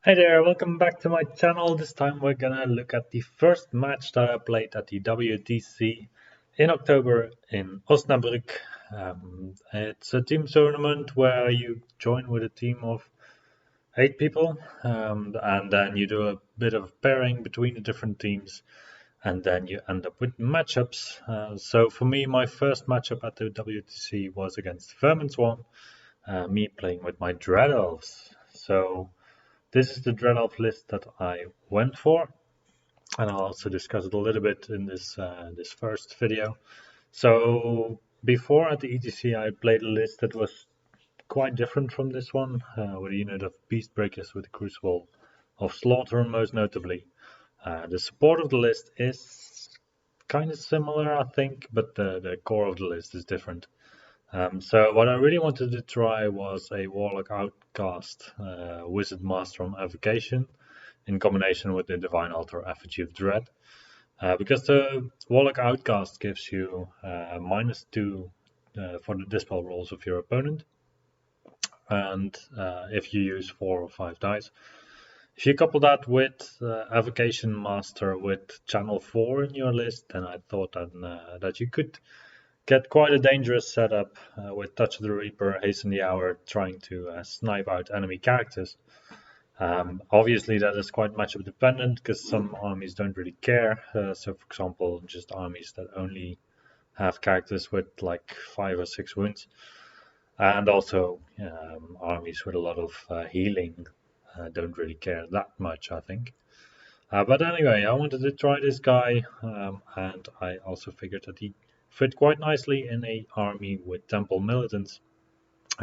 Hi there, welcome back to my channel. This time we're gonna look at the first match that I played at the WTC in October in Osnabrück. It's a team tournament where you join with a team of 8 people, and then you do a bit of pairing between the different teams, and then you end up with matchups. So for me, my first matchup at the WTC was against Vermin Swarm, me playing with my Dread Elves. So this is the Dread Elf list that I went for, and I'll also discuss it a little bit in this first video. So before at the ETC, I played a list that was quite different from this one, with a unit of Beast Breakers with the Crucible of Slaughter, most notably. The support of the list is kind of similar, I think, but the core of the list is different. So what I really wanted to try was a Warlock Outcast Wizard Master on Evocation in combination with the Divine Altar Effigy of Dread. Because the Warlock Outcast gives you -2 for the dispel rolls of your opponent, and if you use 4 or 5 dice. If you couple that with Evocation Master with Channel 4 in your list, then I thought that you could get quite a dangerous setup with Touch of the Reaper, Hasten the Hour, trying to snipe out enemy characters. Obviously, that is quite matchup dependent because some armies don't really care. So, for example, just armies that only have characters with like 5 or 6 wounds, and also armies with a lot of healing don't really care that much, I think. But anyway, I wanted to try this guy, and I also figured that he fit quite nicely in a army with Temple Militants.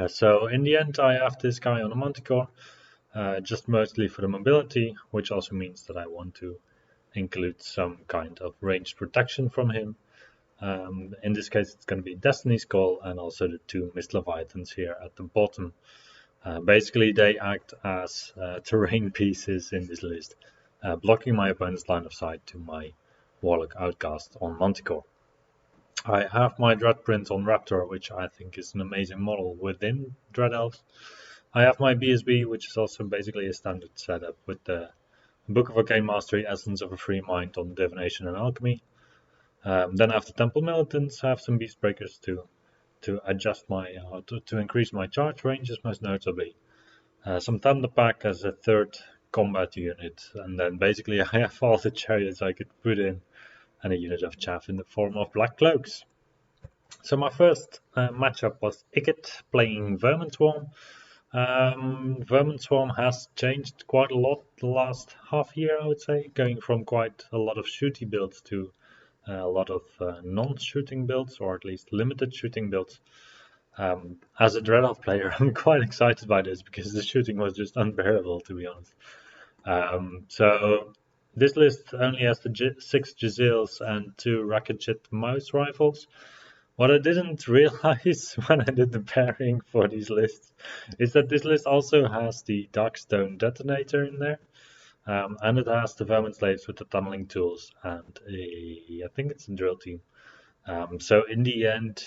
So in the end, I have this guy on a Manticore, just mostly for the mobility, which also means that I want to include some kind of ranged protection from him. In this case, it's going to be Destiny's Call and also the 2 Mist Leviathans here at the bottom. Basically, they act as terrain pieces in this list, blocking my opponent's line of sight to my Warlock Outcast on Manticore. I have my Dread Prince on Raptor, which I think is an amazing model within Dread Elves. I have my BSB, which is also basically a standard setup with the Book of Arcane Mastery, Essence of a Free Mind on Divination and Alchemy. Then I have the Temple Militants, I have some Beast Breakers to adjust my to increase my charge ranges, most notably. Some Thunder Pack as a third combat unit, and then basically I have all the chariots I could put in, and a unit of chaff in the form of Black Cloaks. So my first matchup was Icket playing Vermin Swarm. Vermin Swarm has changed quite a lot the last half year, I would say, going from quite a lot of shooty builds to a lot of non-shooting builds, or at least limited shooting builds. As a Dread Elf player, I'm quite excited by this because the shooting was just unbearable, to be honest. So this list only has the 6 Jezils and 2 Raketjet mouse rifles. What I didn't realize when I did the pairing for these lists is that this list also has the Darkstone Detonator in there. And it has the Vermin Slaves with the tunneling tools and I think it's a drill team. So in the end,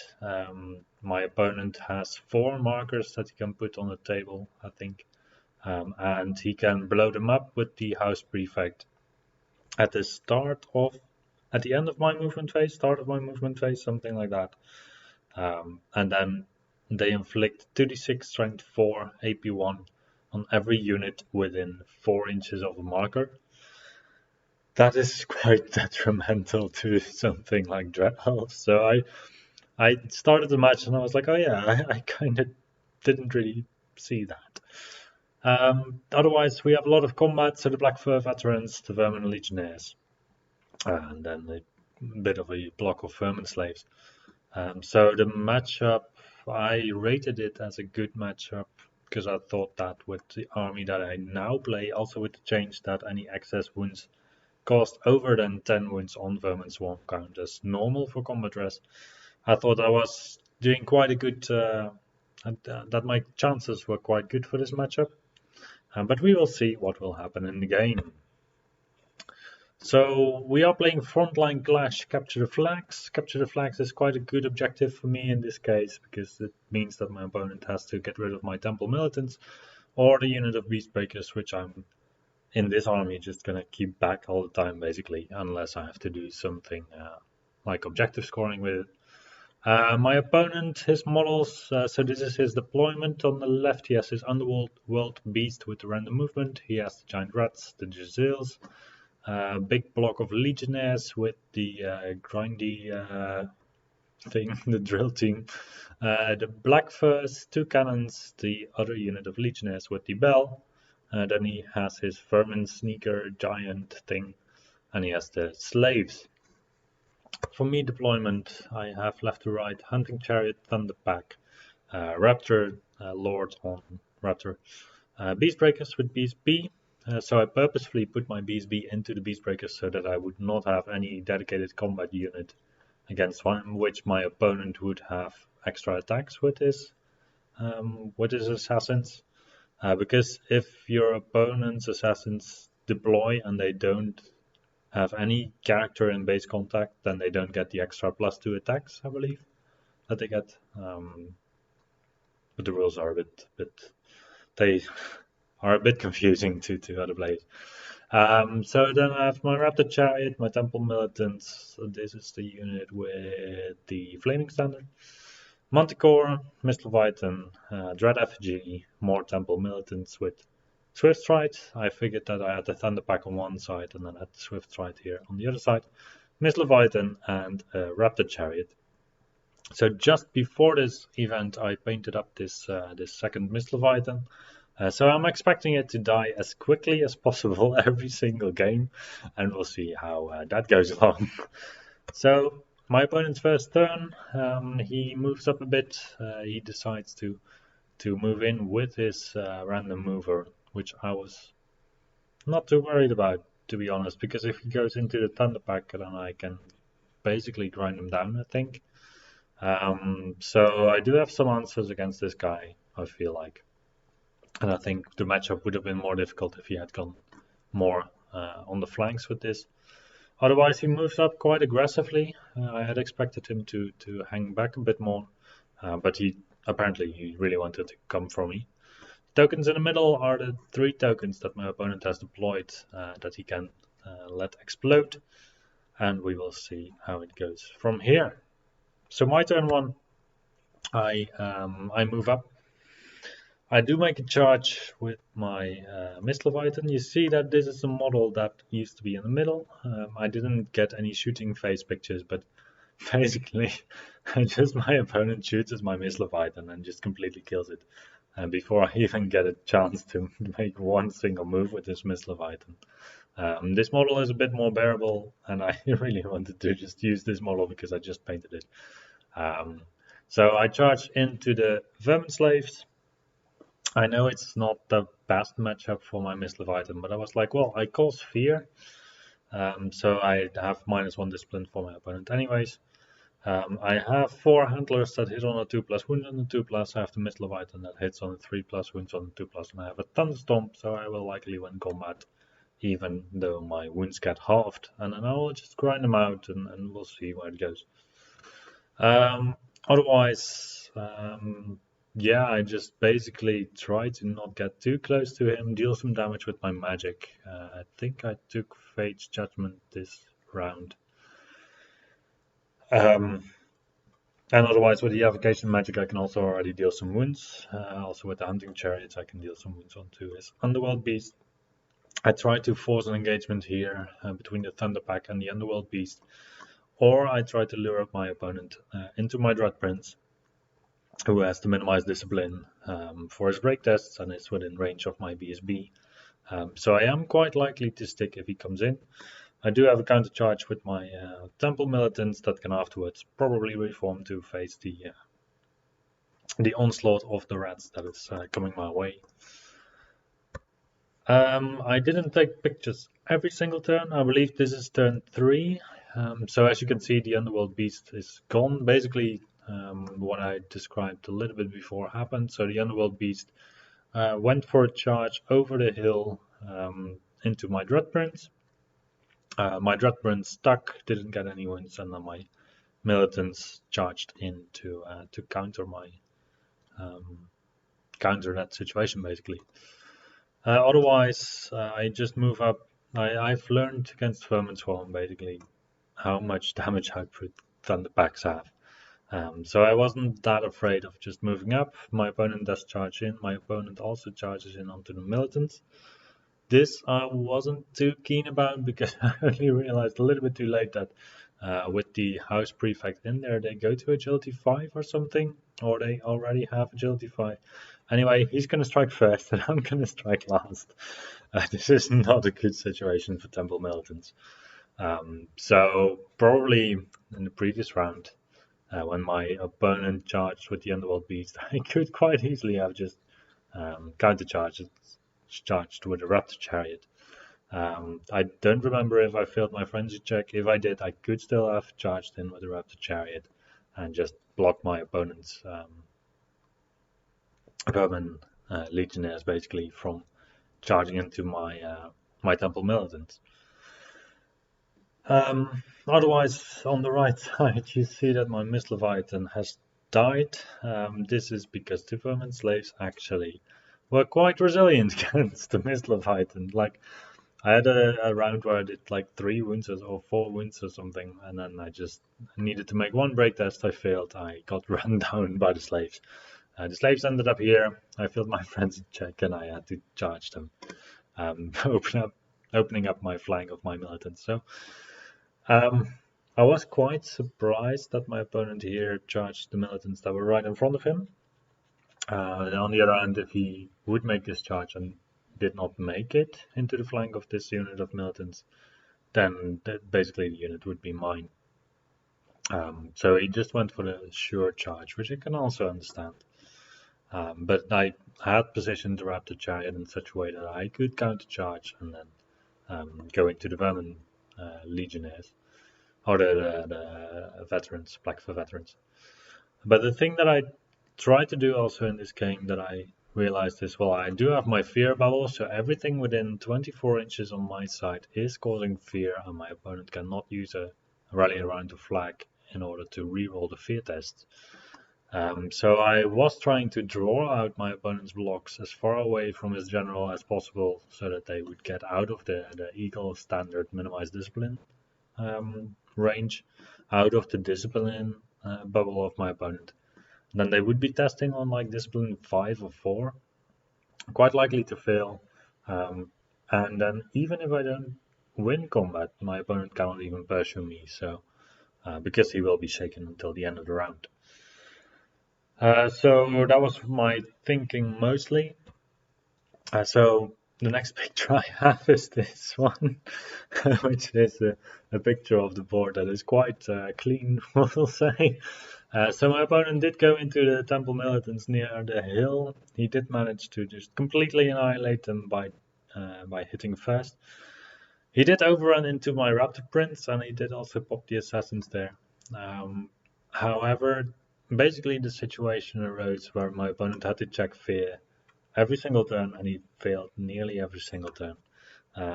my opponent has 4 markers that he can put on the table, I think. And he can blow them up with the House Prefect at the end of my movement phase, something like that. And then they inflict 2d6 strength 4 AP1 on every unit within 4 inches of a marker. That is quite detrimental to something like Dread Elves. So I started the match and I was like, oh yeah, I kind of didn't really see that. Otherwise, we have a lot of combat, so the Black Fur Veterans, the Vermin Legionnaires, and then a bit of a block of Vermin Slaves. So the matchup, I rated it as a good matchup because I thought that with the army that I now play, also with the change that any excess wounds cost over than 10 wounds on Vermin Swarm count as normal for combat rest, I thought I was doing quite a good, that my chances were quite good for this matchup. But we will see what will happen in the game. So we are playing Frontline Clash, Capture the Flags. Capture the Flags is quite a good objective for me in this case, because it means that my opponent has to get rid of my Temple Militants, or the unit of Beast Breakers, which I'm in this army just gonna keep back all the time basically, unless I have to do something like objective scoring with it. My opponent, his models, so this is his deployment. On the left he has his underworld beast with the random movement. He has the giant rats, the Jezils, big block of legionnaires with the grindy thing, the drill team, the black furs, 2 cannons, the other unit of legionnaires with the bell. Then he has his vermin sneaker giant thing, and he has the slaves. For me deployment, I have left to right hunting chariot, thunder pack, raptor lord on raptor, beast breakers with beast B. So I purposefully put my beast B into the beast breakers so that I would not have any dedicated combat unit against one which my opponent would have extra attacks with his assassins. Because if your opponent's assassins deploy and they don't have any character in base contact, then they don't get the extra +2 attacks, I believe, that they get. But the rules are they are a bit confusing to other players. So then I have my Raptor Chariot, my Temple Militants. So this is the unit with the Flaming Standard. Manticore, Mist Leviathan, Dread Effigy, more Temple Militants with Swift Stride. I figured that I had the Thunder Pack on one side and then I had the Swift Stride here on the other side. Mist Leviathan and Raptor Chariot. So just before this event I painted up this second Mist Leviathan. So I'm expecting it to die as quickly as possible every single game, and we'll see how that goes along. So my opponent's first turn, he moves up a bit. He decides to move in with his random mover, which I was not too worried about, to be honest, because if he goes into the Thunder Pack, then I can basically grind him down, I think. So I do have some answers against this guy, I feel like. And I think the matchup would have been more difficult if he had gone more on the flanks with this. Otherwise, he moves up quite aggressively. I had expected him to hang back a bit more, but he really wanted to come for me. Tokens in the middle are the 3 tokens that my opponent has deployed that he can let explode, and we will see how it goes from here. So my turn 1, I move up. I do make a charge with my Mist Leviathan. You see that this is a model that used to be in the middle. I didn't get any shooting phase pictures, but basically just my opponent shoots at my Mist Leviathan and just completely kills it. And before I even get a chance to make one single move with this Mist Leviathan. This model is a bit more bearable, and I really wanted to just use this model because I just painted it. So I charge into the Vermin Slaves. I know it's not the best matchup for my Mist Leviathan, but I was like, well, I cause fear, so I have -1 discipline for my opponent anyways. I have 4 handlers that hit on a 2+ wounds on the 2+. I have the Mist Leviathan that hits on a 3+ wounds on the 2+, and I have a Thunderstomp, so I will likely win combat, even though my wounds get halved, and then I will just grind them out, and we'll see where it goes. Otherwise, yeah, I just basically try to not get too close to him, deal some damage with my magic. I think I took Fate's Judgment this round. And otherwise with the Avocation magic I can also already deal some wounds. Also with the Hunting Chariots I can deal some wounds onto his Underworld Beast. I try to force an engagement here between the Thunder Pack and the Underworld Beast. Or I try to lure up my opponent into my Dread Prince, who has to minimize discipline for his break tests and is within range of my BSB. So I am quite likely to stick if he comes in. I do have a counter charge with my Temple Militants that can afterwards probably reform to face the onslaught of the rats that is coming my way. I didn't take pictures every single turn. I believe this is turn 3. So as you can see, the Underworld Beast is gone. Basically, what I described a little bit before happened. So the Underworld Beast went for a charge over the hill into my Dread Prince. My Dread Prince stuck, didn't get any wounds, and then my militants charged in to counter that situation basically. Otherwise, I just move up. I've learned against Vermin Swarm basically how much damage output Thunderpacks have. So I wasn't that afraid of just moving up. My opponent does charge in. My opponent also charges in onto the Militants. This I wasn't too keen about because I only realized a little bit too late that with the house prefect in there, they go to agility 5 or something, or they already have agility 5. Anyway, he's going to strike first and I'm going to strike last. This is not a good situation for Temple Militants. So probably in the previous round, when my opponent charged with the Underworld Beast, I could quite easily have just countercharged with a Raptor Chariot. I don't remember if I failed my frenzy check. If I did, I could still have charged in with the Raptor Chariot and just blocked my opponent's Vermin Legionnaires basically from charging into my Temple Militants. Otherwise, on the right side, you see that my Miss Leviathan has died. This is because the Vermin Slaves actually were quite resilient against the Miss Leviathan. Like, I had a round where I did like 3 wounds or 4 wounds or something, and then I just needed to make one break test. I failed. I got run down by the slaves. The slaves ended up here. I failed my frenzy check, and I had to charge them, opening up my flank of my militants. So I was quite surprised that my opponent here charged the militants that were right in front of him. On the other hand, if he would make this charge and did not make it into the flank of this unit of militants, then basically the unit would be mine. So he just went for the sure charge, which I can also understand. But I had positioned the Raptor Chariot in such a way that I could counter charge and then go into the Vermin Legionnaires, or the veterans, Black Fur veterans. But the thing that I tried to do also in this game that I realized is, well, I do have my fear bubble, so everything within 24 inches on my side is causing fear, and my opponent cannot use a rally around the flag in order to reroll the fear test. So I was trying to draw out my opponent's blocks as far away from his general as possible so that they would get out of the Eagle standard minimize discipline range, out of the discipline bubble of my opponent. Then they would be testing on like discipline 5 or 4, quite likely to fail. And then even if I don't win combat, my opponent cannot even pursue me, so because he will be shaken until the end of the round. So that was my thinking mostly. So the next picture I have is this one, which is a picture of the board that is quite clean, we'll say. So my opponent did go into the Temple Militants near the hill. He did manage to just completely annihilate them by hitting first. He did overrun into my Raptor Prince, and he did also pop the assassins there. However, basically the situation arose where my opponent had to check fear every single turn, and he failed nearly every single turn.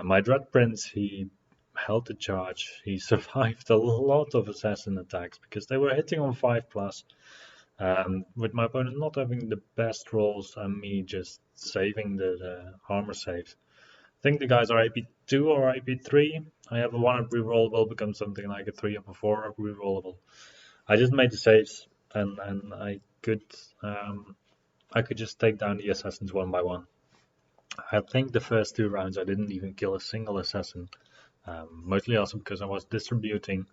My Dread Prince, he held the charge. He survived a lot of assassin attacks because they were hitting on 5+. With my opponent not having the best rolls and me just saving the armor saves. I think the guys are AP2 or AP3. I have a 1-up reroll will become something like a 3-up or 4-up rerollable. I just made the saves and I could just take down the assassins one by one. I think the first 2 rounds I didn't even kill a single assassin, mostly also because I was distributing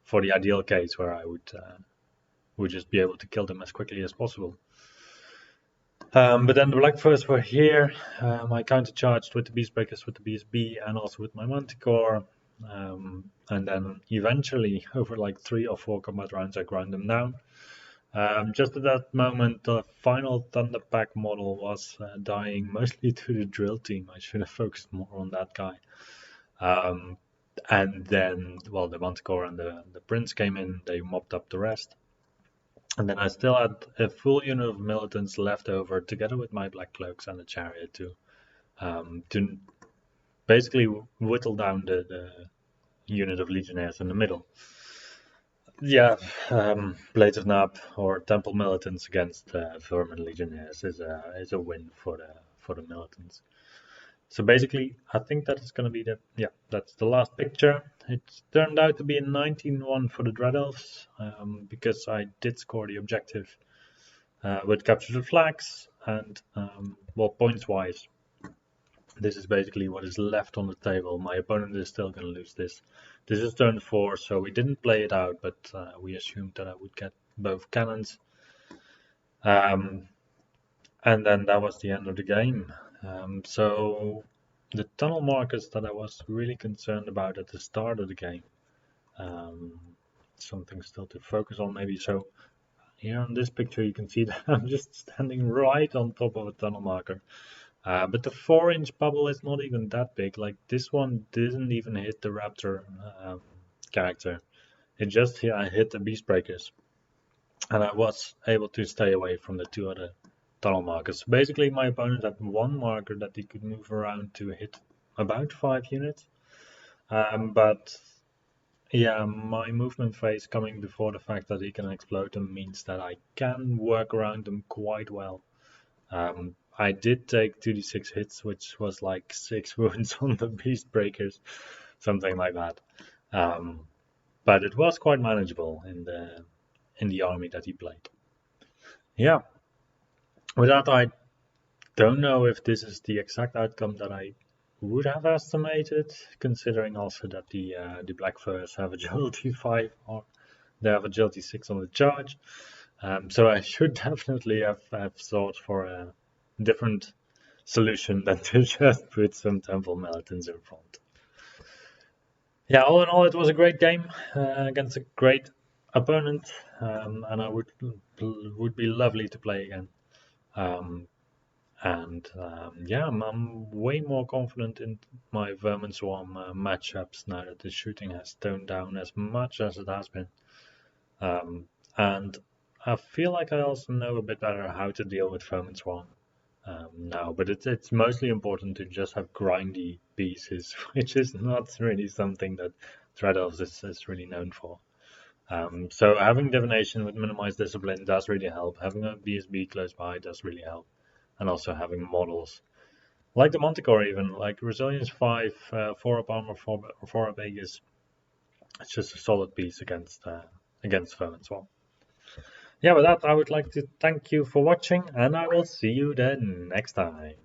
for the ideal case where I would just be able to kill them as quickly as possible. But then the Black Furs were here. I countercharged with the Beastbreakers, with the BSB, and also with my Manticore. And then eventually, over like 3 or 4 combat rounds, I ground them down. Just at that moment, the final Thunderpack model was dying mostly to the drill team. I should have focused more on that guy. And then, well, the Manticore and the Prince came in, they mopped up the rest. And then I still had a full unit of militants left over, together with my Black Cloaks and the Chariot, to basically whittle down the unit of Legionnaires in the middle. Yeah, Blades of Nab or Temple Militants against Vermin Legionnaires is a win for the militants. So basically, I think that is going to be that's the last picture. It turned out to be a 19-1 for the Dread Elves, because I did score the objective with capture the flags, and well, points wise, this is basically what is left on the table. My opponent is still going to lose this. This is turn 4, so we didn't play it out, but we assumed that I would get both cannons. And then that was the end of the game. So the tunnel markers that I was really concerned about at the start of the game, something still to focus on maybe. So here on this picture you can see that I'm just standing right on top of a tunnel marker. But the 4-inch bubble is not even that big. Like this one didn't even hit the Raptor character. It just hit the Beast Breakers. And I was able to stay away from the 2 other tunnel markers. Basically, my opponent had 1 marker that he could move around to hit about 5 units. But yeah, my movement phase coming before the fact that he can explode them means that I can work around them quite well. I did take 2d6 hits, which was like 6 wounds on the Beast Breakers, something like that. But it was quite manageable in the army that he played. Yeah. With that, I don't know if this is the exact outcome that I would have estimated, considering also that the Black Furs have agility 5 or they have agility 6 on the charge. So I should definitely have thought for a different solution than to just put some Temple Militants in front. Yeah, all in all, it was a great game against a great opponent, and I would be lovely to play again. Yeah, I'm way more confident in my Vermin Swarm matchups now that the shooting has toned down as much as it has been. And I feel like I also know a bit better how to deal with Vermin Swarm now, but it's mostly important to just have grindy pieces, which is not really something that Dread Elves is really known for. So having Divination with Minimized Discipline does really help. Having a BSB close by does really help. And also having models like the Manticore, even like Resilience 5, 4 up armor, 4 up Aegis. It's just a solid piece against Vermin Swarm. Yeah, with that, I would like to thank you for watching, and I will see you then next time.